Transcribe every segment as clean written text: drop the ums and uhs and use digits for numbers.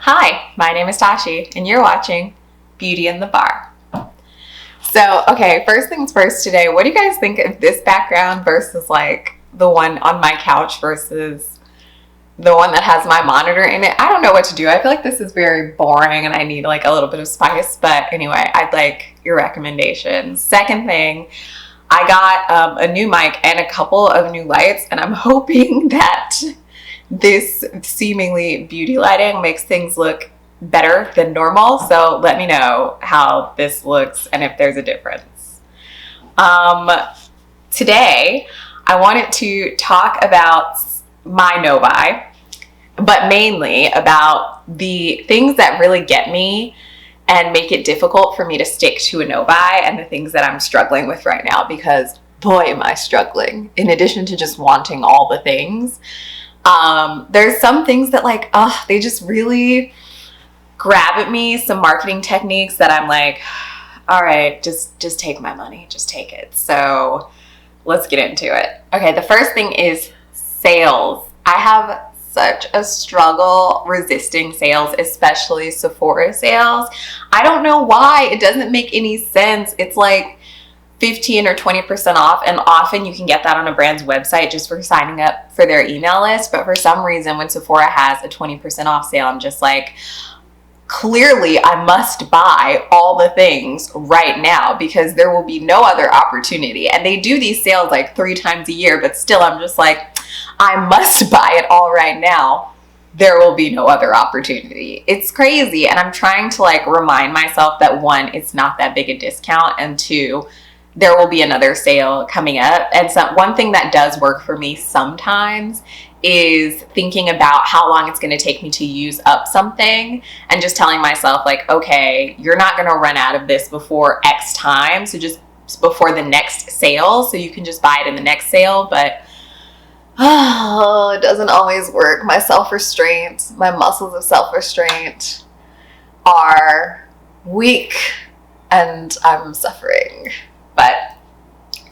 Hi, my name is Tashi, and you're watching Beauty in the Bar. So, okay, first things first today, what do you guys think of this background versus like the one on my couch versus the one that has my monitor in it? I don't know what to do. I feel like this is very boring and I need like a little bit of spice, but anyway, I'd like your recommendations. Second thing, I got a new mic and a couple of new lights, and I'm hoping that this seemingly beauty lighting makes things look better than normal. So let me know how this looks and if there's a difference. Today, I wanted to talk about my no-buy, but mainly about the things that really get me and make it difficult for me to stick to a no-buy, and the things that I'm struggling with right now, because boy, am I struggling. In addition to just wanting all the things, there's some things that like, they just really grab at me, some marketing techniques that I'm like, all right, just take my money, just take it. So let's get into it. Okay, the first thing is sales. I have such a struggle resisting sales, especially Sephora sales. I don't know why. It doesn't make any sense. It's like 15 or 20% off, and often you can get that on a brand's website just for signing up for their email list. But for some reason, when Sephora has a 20% off sale, I'm just like, clearly I must buy all the things right now because there will be no other opportunity. And they do these sales like 3 times a year, but still I'm just like, I must buy it all right now. There will be no other opportunity. It's crazy. And I'm trying to like remind myself that 1, it's not that big a discount, and 2, there will be another sale coming up. And so one thing that does work for me sometimes is thinking about how long it's going to take me to use up something, and just telling myself like, okay, you're not going to run out of this before X time. So just before the next sale, so you can just buy it in the next sale. But it doesn't always work. My self-restraint, my muscles of self-restraint are weak, and I'm suffering. But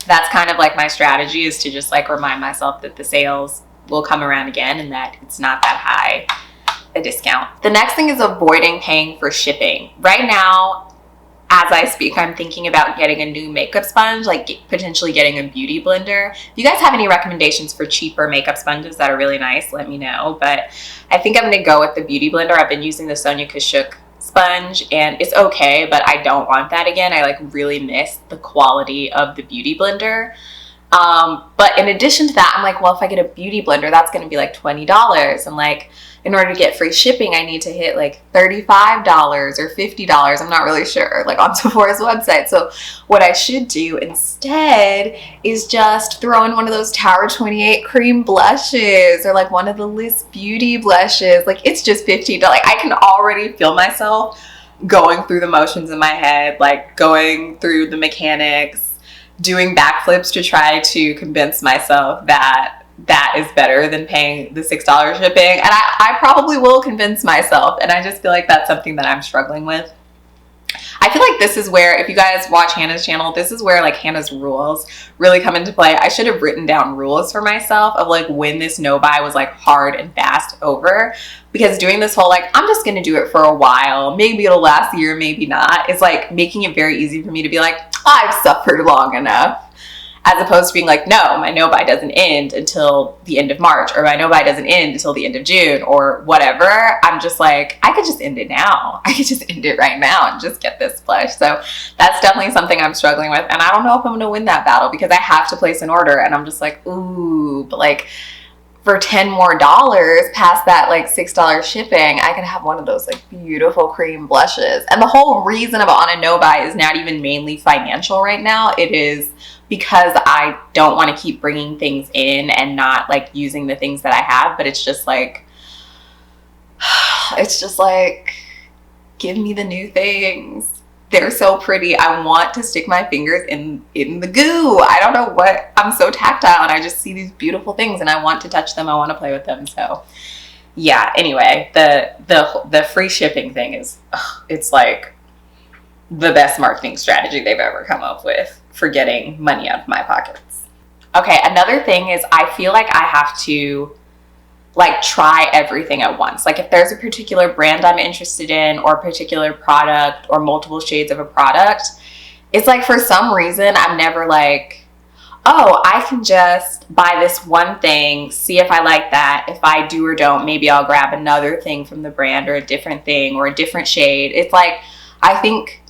that's kind of like my strategy, is to just like remind myself that the sales will come around again and that it's not that high a discount. The next thing is avoiding paying for shipping. Right now, as I speak, I'm thinking about getting a new makeup sponge, like potentially getting a beauty blender. If you guys have any recommendations for cheaper makeup sponges that are really nice, let me know. But I think I'm gonna go with the beauty blender. I've been using the Sonia Kashuk sponge and it's okay, but I don't want that again. I like really miss the quality of the beauty blender. But in addition to that, I'm like, well, if I get a beauty blender, that's going to be like $20. And like, in order to get free shipping, I need to hit like $35 or $50. I'm not really sure, like on Sephora's website. So what I should do instead is just throw in one of those Tower 28 cream blushes, or like one of the Liss Beauty blushes. Like, it's just $15. Like, I can already feel myself going through the motions in my head, like going through the mechanics, doing backflips to try to convince myself that that is better than paying the $6 shipping. And I probably will convince myself. And I just feel like that's something that I'm struggling with. I feel like this is where, if you guys watch Hannah's channel, this is where like Hannah's rules really come into play. I should have written down rules for myself of like when this no buy was like hard and fast over, because doing this whole like, I'm just going to do it for a while, maybe it'll last a year, maybe not, is like making it very easy for me to be like, I've suffered long enough. As opposed to being like, no, my no buy doesn't end until the end of March, or my no buy doesn't end until the end of June, or whatever. I'm just like, I could just end it now. I could just end it right now and just get this blush. So that's definitely something I'm struggling with. And I don't know if I'm going to win that battle, because I have to place an order. And I'm just like, ooh, but like for $10 more past that like $6 shipping, I can have one of those like beautiful cream blushes. And the whole reason I'm on a no buy is not even mainly financial right now. It is because I don't want to keep bringing things in and not like using the things that I have. But it's just like, give me the new things. They're so pretty. I want to stick my fingers in the goo. I don't know what, I'm so tactile and I just see these beautiful things and I want to touch them. I want to play with them. So yeah, anyway, the free shipping thing is, it's like the best marketing strategy they've ever come up with for getting money out of my pockets. Okay, another thing is I feel like I have to like try everything at once. Like if there's a particular brand I'm interested in, or a particular product, or multiple shades of a product, it's like for some reason I'm never like, oh, I can just buy this one thing, see if I like that. If I do or don't, maybe I'll grab another thing from the brand, or a different thing, or a different shade. It's like, I think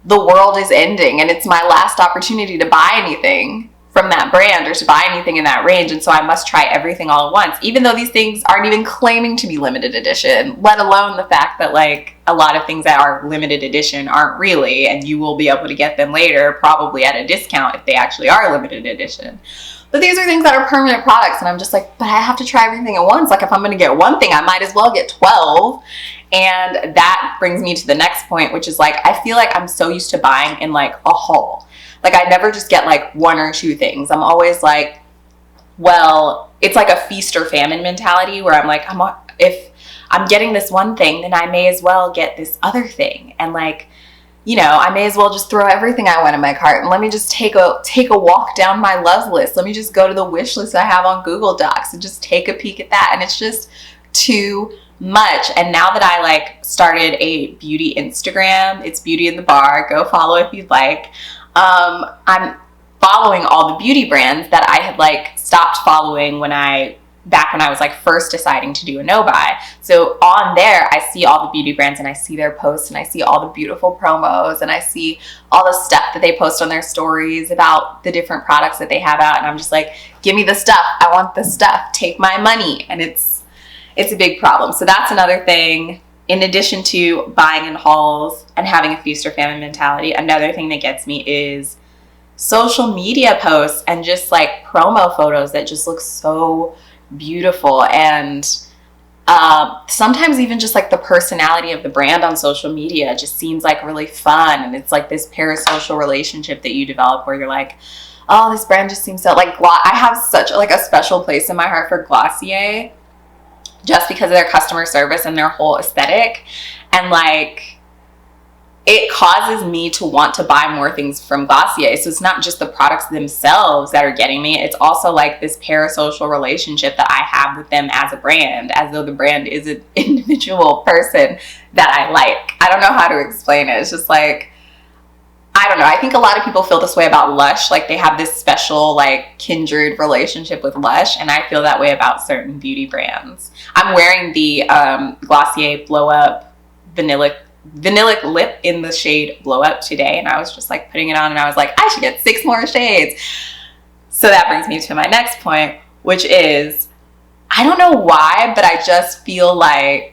the world is ending and it's my last opportunity to buy anything from that brand or to buy anything in that range. And so I must try everything all at once, even though these things aren't even claiming to be limited edition, let alone the fact that like a lot of things that are limited edition aren't really, and you will be able to get them later, probably at a discount if they actually are limited edition. But these are things that are permanent products, and I'm just like, but I have to try everything at once. Like if I'm going to get one thing, I might as well get 12. And that brings me to the next point, which is like, I feel like I'm so used to buying in like a haul. Like I never just get like one or two things. I'm always like, well, it's like a feast or famine mentality where I'm like, if I'm getting this one thing, then I may as well get this other thing. And like, you know, I may as well just throw everything I want in my cart and let me just take a walk down my love list. Let me just go to the wish list I have on Google Docs and just take a peek at that. And it's just too much. And now that I like started a beauty Instagram, it's Beauty in the Bar, go follow if you'd like. I'm following all the beauty brands that I had like stopped following back when I was like first deciding to do a no buy. So on there, I see all the beauty brands and I see their posts and I see all the beautiful promos and I see all the stuff that they post on their stories about the different products that they have out. And I'm just like, give me the stuff. I want the stuff. Take my money. And it's a big problem. So that's another thing. In addition to buying in hauls and having a feast or famine mentality, another thing that gets me is social media posts and just like promo photos that just look so beautiful. And sometimes even just like the personality of the brand on social media just seems like really fun. And it's like this parasocial relationship that you develop where you're like, oh, this brand just seems so like, I have such like a special place in my heart for Glossier, just because of their customer service and their whole aesthetic. And like, it causes me to want to buy more things from Glossier. So it's not just the products themselves that are getting me. It's also like this parasocial relationship that I have with them as a brand, as though the brand is an individual person that I like. I don't know how to explain it. It's just like, I don't know. I think a lot of people feel this way about Lush. Like they have this special like kindred relationship with Lush. And I feel that way about certain beauty brands. I'm wearing the Glossier Blow Up Vanillic lip in the shade Blow Up today. And I was just like putting it on and I was like, I should get 6 more shades. So that brings me to my next point, which is, I don't know why, but I just feel like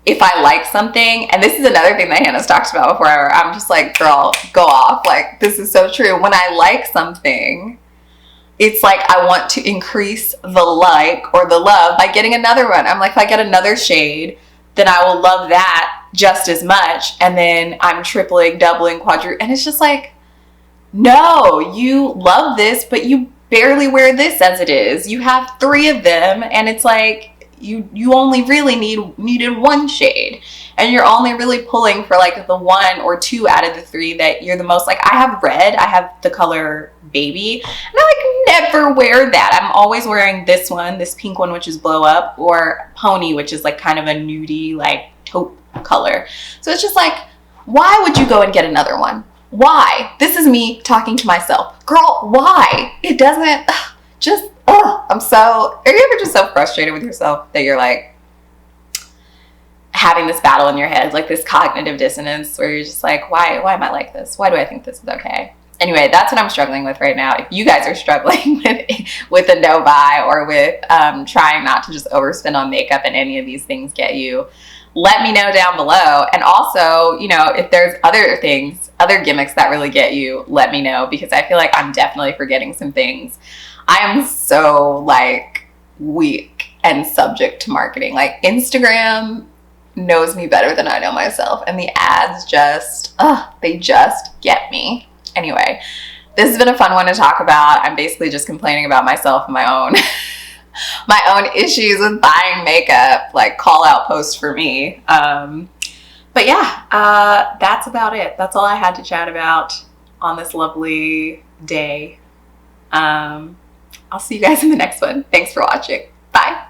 if I like something, and this is another thing that Hannah's talked about before, I'm just like, girl, go off. Like, this is so true. When I like something, it's like I want to increase the like or the love by getting another one. I'm like, if I get another shade, then I will love that just as much. And then I'm tripling, doubling, quadrupling. And it's just like, no, you love this, but you barely wear this as it is. You have 3 of them, and it's like, you only really needed 1 shade, and you're only really pulling for like the 1 or 2 out of the 3 that you're the most like. I have red, I have the color Baby, and I like never wear that. I'm always wearing this one, this pink one, which is Blow Up, or Pony, which is like kind of a nudie like taupe color. So it's just like, why would you go and get another one? Why? This is me talking to myself. Girl, why? It doesn't just are you ever just so frustrated with yourself that you're like having this battle in your head, like this cognitive dissonance where you're just like, why am I like this? Why do I think this is okay? Anyway, that's what I'm struggling with right now. If you guys are struggling with a no buy or with trying not to just overspend on makeup and any of these things get you, let me know down below. And also, you know, if there's other things, other gimmicks that really get you, let me know, because I feel like I'm definitely forgetting some things. I am so like weak and subject to marketing. Like Instagram knows me better than I know myself, and the ads just, they just get me. Anyway, this has been a fun one to talk about. I'm basically just complaining about myself and my own my own issues with buying makeup, like call out post for me. But yeah, that's about it. That's all I had to chat about on this lovely day. I'll see you guys in the next one. Thanks for watching. Bye.